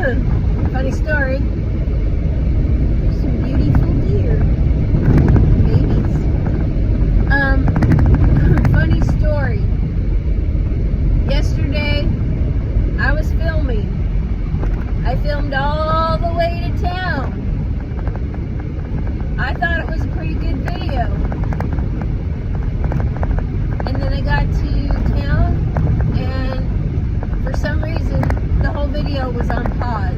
Funny story. Some beautiful deer. Babies. Funny story. Yesterday, I was filming. I filmed all the way to town. I thought it was a pretty good video. And then I got to town, and for some reason, the whole video was on pause.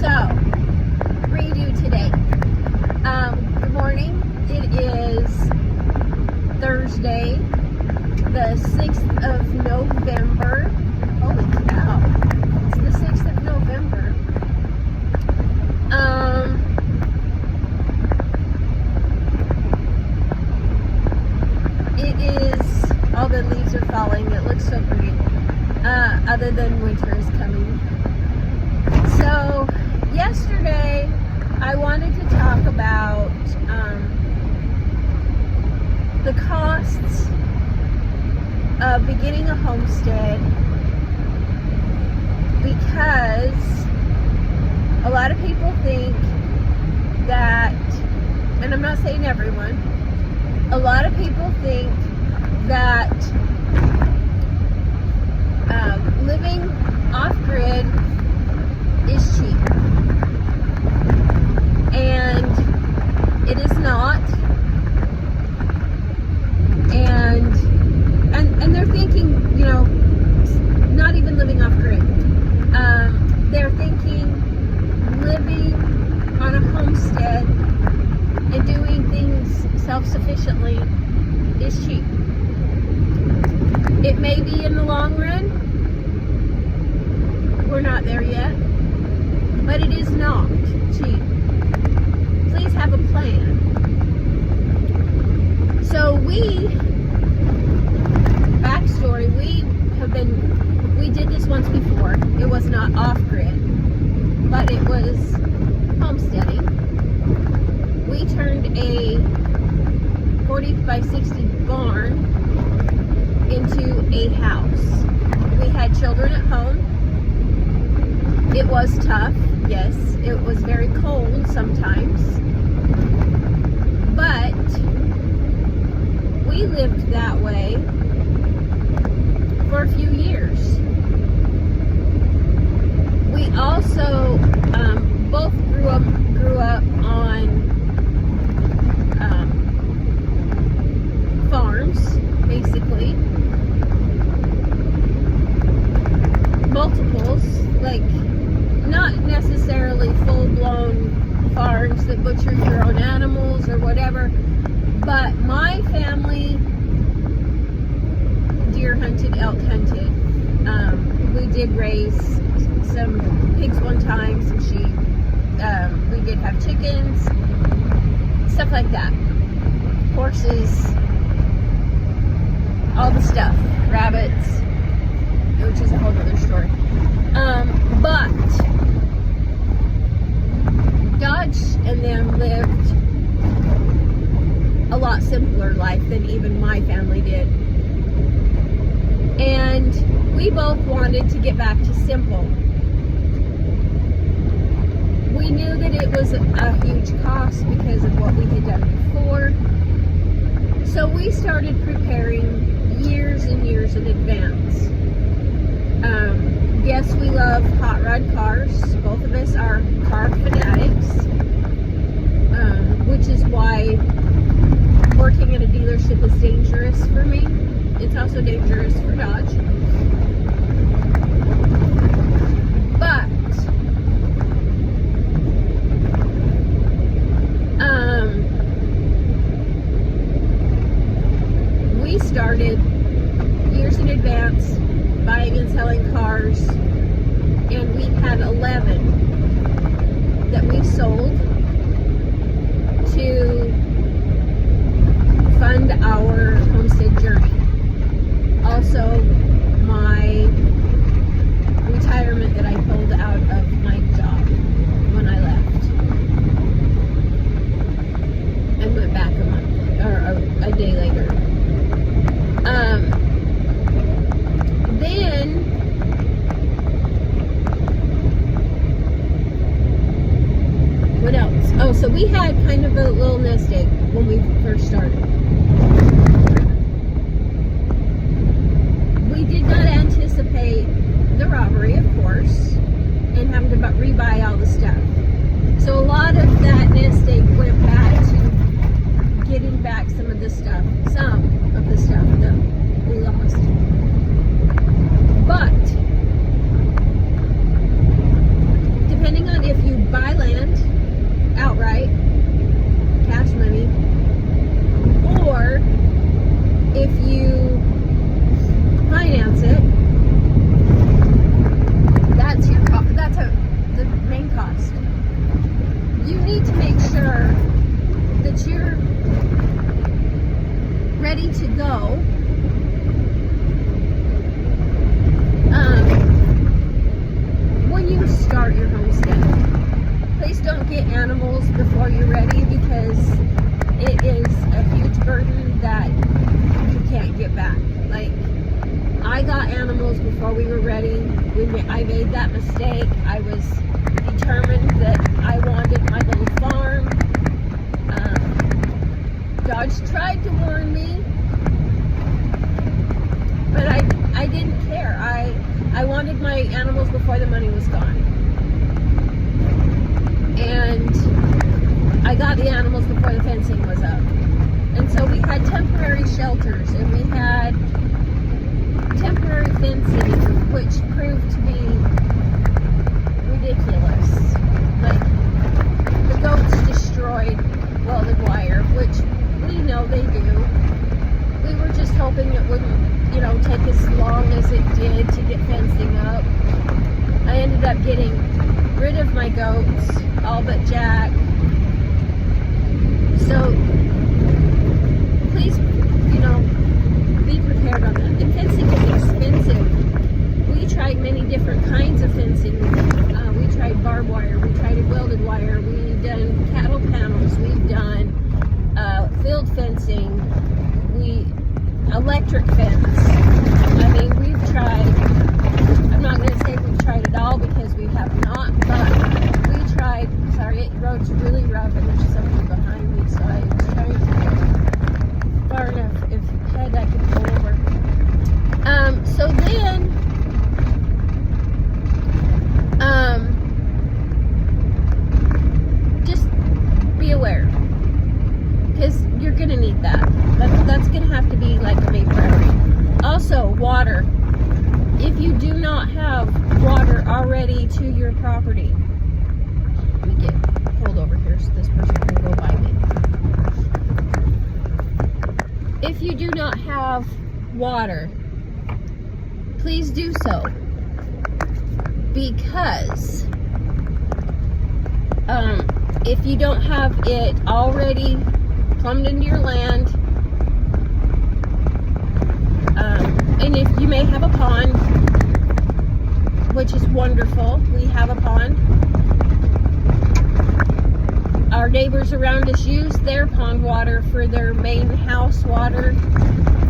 So, redo today. Good morning. It is Thursday, the 6th of November. Holy cow. It's the 6th of November. It is, all the leaves are falling. It looks so pretty. Other than winter is coming. So, yesterday, I wanted to talk about the costs of beginning a homestead, because a lot of people think that, and I'm not saying everyone, a lot of people think that living off-grid is cheap. And it is not. And they're thinking, you know, not even living off-grid. They're thinking living on a homestead and doing things self-sufficiently is cheap. It may be in the long run. We're not there yet. But it is not cheap. Please have a plan. So backstory, we did this once before. It was not off-grid, but it was homesteading. We turned a 40 by 60 barn into a house. We had children at home. It was tough, yes. It was very cold sometimes. But we lived that way for a few years. We also both grew up on farms, basically. Multiples, like not necessarily full-blown farms that butcher your own animals or whatever, but my family deer hunted, elk hunted. We did raise some pigs one time, some sheep. We did have chickens, stuff like that. Horses, all the stuff. Rabbits, which is a whole other story. But Dodge and them lived a lot simpler life than even my family did. And we both wanted to get back to simple. We knew that it was a huge cost because of what we had done before. So we started preparing years and years in advance. Yes, we love hot rod cars. Both of us are car fanatics, which is why working at a dealership is dangerous for me. It's also dangerous for Dodge. But we started years in advance buying and selling cars, and we had 11 that we sold to fund our homestead journey. Also, my retirement that I pulled out of my job when I left and went back a month or a day later. Then have a little nest egg when we first started. We did not anticipate the robbery, of course, and having to rebuy all the stuff. So a lot of that nest egg went back to getting back some of the stuff that we lost. But depending on if you buy land outright, cash money, or if you finance it, that's the main cost. You need to make sure that you're ready to go when you start your homestead. Please don't get animals before you're ready, because it is a huge burden that you can't get back. Like, I got animals before we were ready. I made that mistake. I was determined that I wanted my little farm. Dodge tried to warn me, but I didn't care. I wanted my animals before the money was gone. And I got the animals before the fencing was up. And so we had temporary shelters, and we had temporary fencing, which proved to be ridiculous. Like, the goats destroyed welded wire, which we know they do. We were just hoping it wouldn't, take as long as it did to get fencing up. I ended up getting rid of my goats, all but Jack. So please, be prepared on that. And fencing is expensive. We tried many different kinds of fencing. We tried barbed wire, we tried welded wire, we've done cattle panels, we've done field fencing, electric fence. I mean, we've tried, I'm not going to say we've tried it all, because we have not, but we tried. Sorry, the road's really rough and there's something behind me, so I was trying to get far enough ahead I could pull over. So then, just be aware, because you're going to need that. That's going to have to be like a main priority. Also, water. If you do not have water already to your property, let me get pulled over here so this person can go by me. If you do not have water, please do so, because if you don't have it already plumbed into your land, and if you may have a pond, which is wonderful, we have a pond. Our neighbors around us use their pond water for their main house water,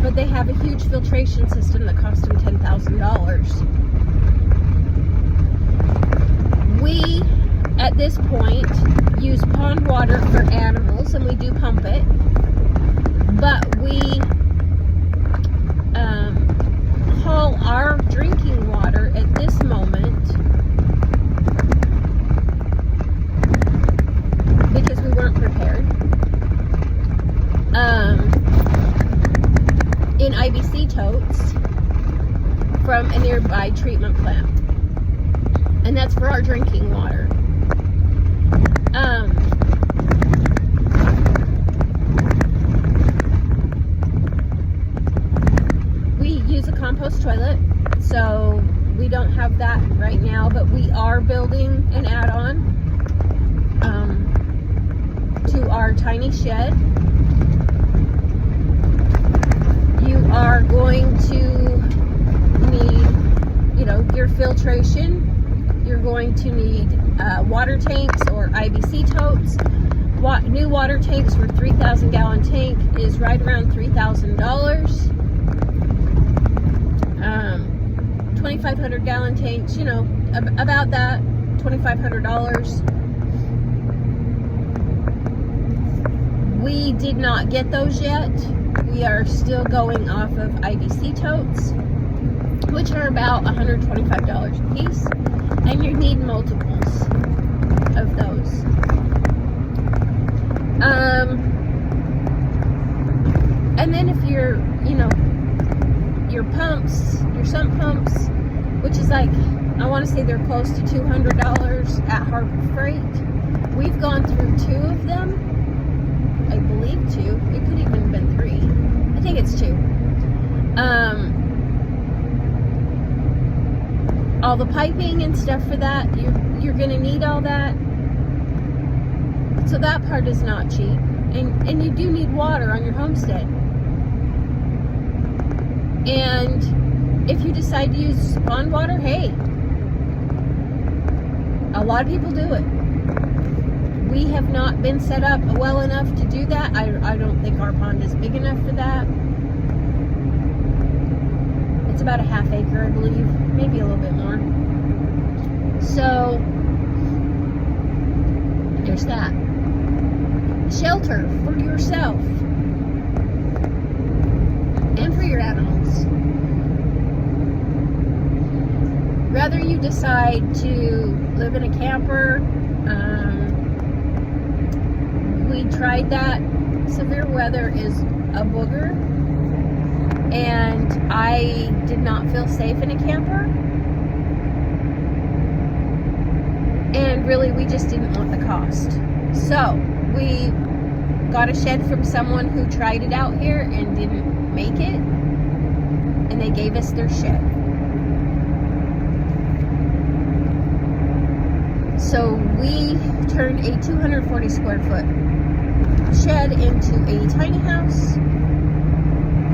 but they have a huge filtration system that costs them $10,000. We, at this point, use pond water for animals, and we do pump it, but we haul our drinking water at this moment, because we weren't prepared, in IBC totes from a nearby treatment plant, and that's for our drinking water. We use a compost toilet, so we don't have that right now, but we are building an add-on to our tiny shed. You are going to need, your filtration. You're going to need water tanks or IBC totes. New water tanks for 3,000 gallon tank is right around $3,000. 2,500 gallon tanks, about that, $2,500. We did not get those yet. We are still going off of IBC totes, which are about $125 a piece, and you need multiples of those. And then if you're, your pumps, your sump pumps, which is like, I want to say they're close to $200 at Harbor Freight. We've gone through 2 of them. I believe 2. It could even have been 3. I think it's 2. All the piping and stuff for that, you're going to need all that. So that part is not cheap. And you do need water on your homestead. And if you decide to use pond water, hey, a lot of people do it. We have not been set up well enough to do that. I don't think our pond is big enough for that. It's about a ½ acre, I believe, maybe a little bit more. So there's that. Shelter for yourself and for your animals. Whether you decide to live in a camper, we tried that. Severe weather is a booger, and I did not feel safe in a camper. And really, we just didn't want the cost. So we got a shed from someone who tried it out here and didn't make it, and they gave us their shed. So we turned a 240 square foot shed into a tiny house,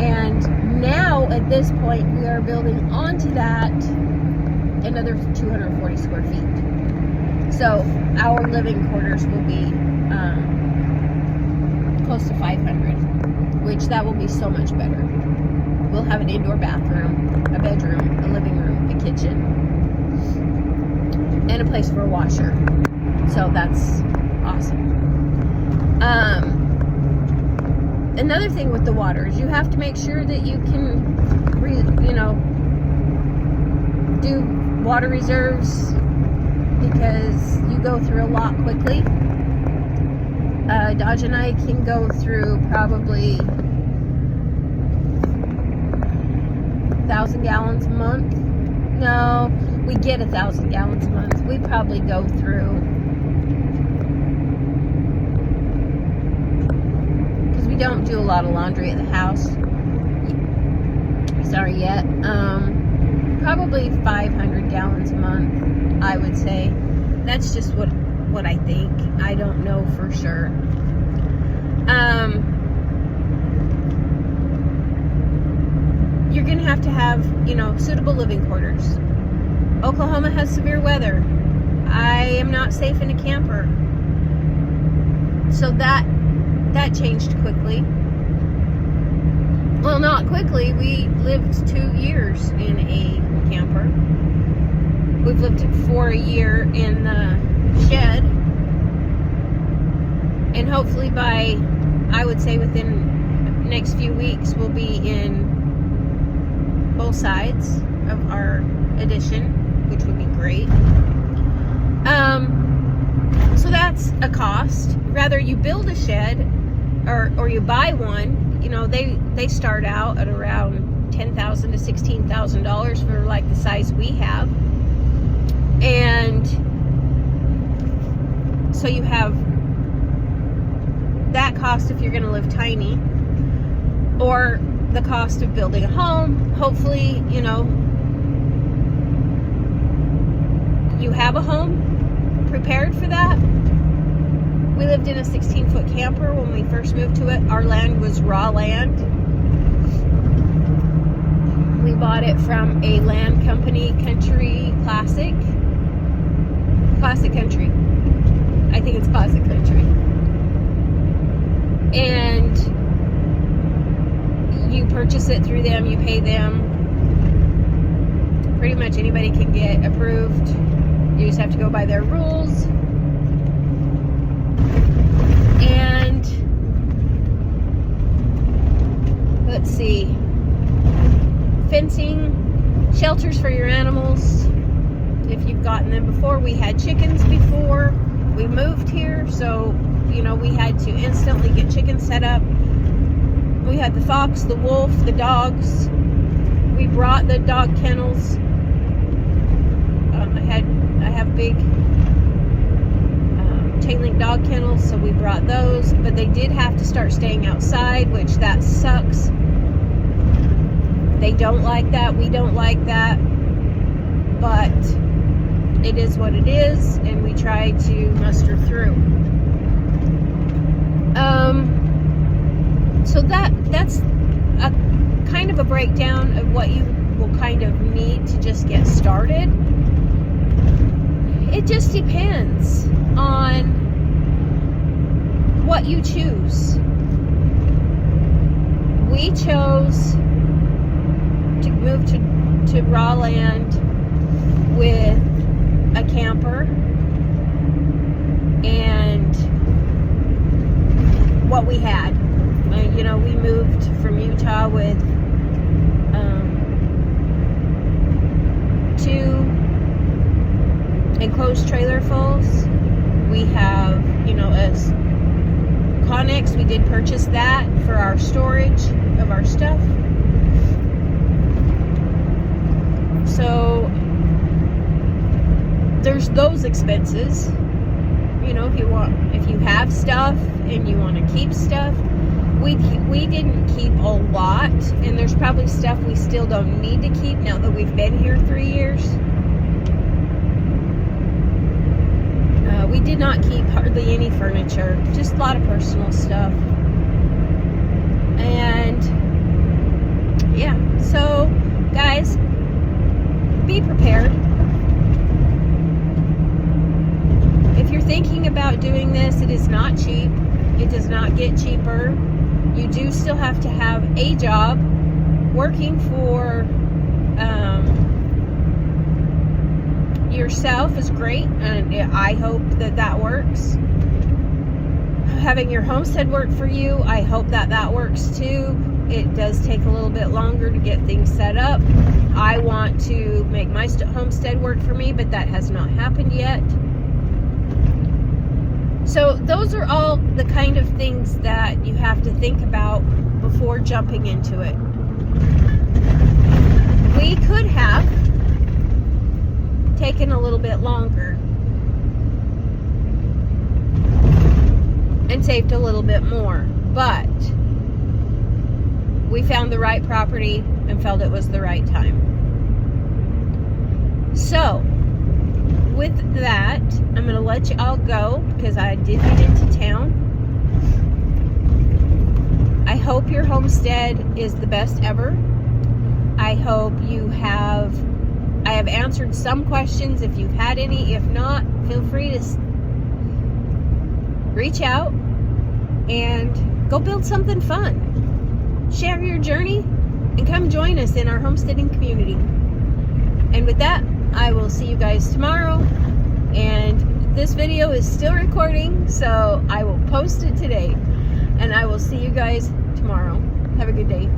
and now at this point we are building onto that another 240 square feet. So our living quarters will be close to 500, which that will be so much better. We'll have an indoor bathroom, a bedroom, a living room, a kitchen, and a place for a washer. So that's awesome. Another thing with the water is you have to make sure that you can, do water reserves, because you go through a lot quickly. Dodge and I can go through probably 1,000 gallons a month. No, we get 1,000 gallons a month. We probably go through, because we don't do a lot of laundry at the house. Sorry yet. Probably 500 gallons a month, I would say. That's just what I think. I don't know for sure. You're gonna have to have, suitable living quarters. Oklahoma has severe weather. I am not safe in a camper. So that changed quickly. Well, not quickly. We lived 2 years in a camper. We've lived for a year in the shed. And hopefully by, I would say within the next few weeks, we'll be in both sides of our addition, which would be great. So that's a cost. Rather you build a shed or you buy one, they start out at around $10,000 to $16,000 for like the size we have. And so you have that cost if you're going to live tiny, or the cost of building a home. Hopefully, you have a home prepared for that. We lived in a 16-foot camper when we first moved to it. Our land was raw land. We bought it from a land company, Country Classic Country. I think it's Classic Country. And you purchase it through them, you pay them. Pretty much anybody can get approved. You just have to go by their rules. And let's see, fencing, shelters for your animals if you've gotten them before. We had chickens before we moved here, so you know, we had to instantly get chickens set up. We had the fox, the wolf, the dogs. We brought the dog kennels. I have big chain-link dog kennels, so we brought those, but they did have to start staying outside, which that sucks. They don't like that. We don't like that, but it is what it is, and we try to muster through. So that's a kind of a breakdown of what you will kind of need to just get started. It just depends on what you choose. We chose to move to raw land with a camper and what we had. You know, we moved from Utah with 2 enclosed trailer fulls. We have, you know, a Connex. We did purchase that for our storage of our stuff. So there's those expenses. You know, if you have stuff and you want to keep stuff, we didn't keep a lot, and there's probably stuff we still don't need to keep now that we've been here 3 years. We did not keep hardly any furniture, just a lot of personal stuff. And yeah, so guys, be prepared. If you're thinking about doing this, it is not cheap. It does not get cheaper. You do still have to have a job. Working for yourself is great, and I hope that works. Having your homestead work for you, I hope that works too. It does take a little bit longer to get things set up. I want to make my homestead work for me, but that has not happened yet. So those are all the kind of things that you have to think about before jumping into it. We could have taken a little bit longer and saved a little bit more, but we found the right property and felt it was the right time. So with that, I'm going to let you all go because I did get into town. I hope your homestead is the best ever. I hope I have answered some questions if you've had any. If not, feel free to reach out and go build something fun. Share your journey and come join us in our homesteading community. And with that, I will see you guys tomorrow. And this video is still recording, so I will post it today. And I will see you guys tomorrow. Have a good day.